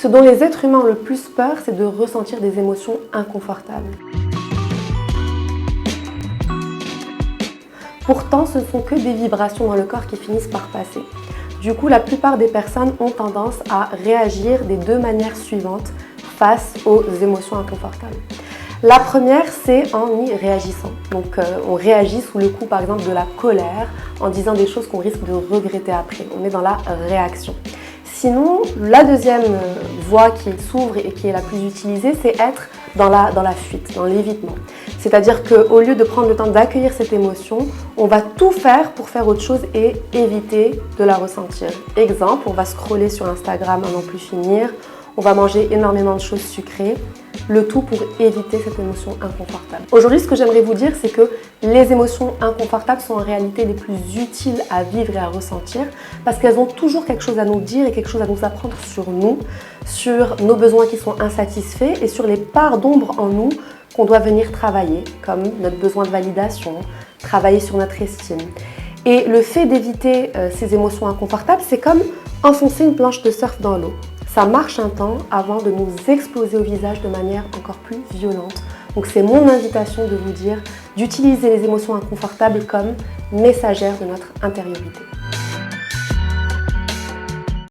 Ce dont les êtres humains ont le plus peur, c'est de ressentir des émotions inconfortables. Pourtant, ce ne sont que des vibrations dans le corps qui finissent par passer. Du coup, la plupart des personnes ont tendance à réagir des deux manières suivantes face aux émotions inconfortables. La première, c'est en y réagissant. Donc, on réagit sous le coup, par exemple, de la colère, en disant des choses qu'on risque de regretter après. On est dans la réaction. Sinon, la deuxième voie qui s'ouvre et qui est la plus utilisée, c'est être dans la fuite, dans l'évitement. C'est-à-dire qu'au lieu de prendre le temps d'accueillir cette émotion, on va tout faire pour faire autre chose et éviter de la ressentir. Exemple, on va scroller sur Instagram à n'en plus finir, on va manger énormément de choses sucrées, le tout pour éviter cette émotion inconfortable. Aujourd'hui, ce que j'aimerais vous dire, c'est que les émotions inconfortables sont en réalité les plus utiles à vivre et à ressentir parce qu'elles ont toujours quelque chose à nous dire et quelque chose à nous apprendre sur nous, sur nos besoins qui sont insatisfaits et sur les parts d'ombre en nous qu'on doit venir travailler, comme notre besoin de validation, travailler sur notre estime. Et le fait d'éviter ces émotions inconfortables, c'est comme enfoncer une planche de surf dans l'eau. Ça marche un temps avant de nous exploser au visage de manière encore plus violente. Donc c'est mon invitation de vous dire d'utiliser les émotions inconfortables comme messagères de notre intériorité.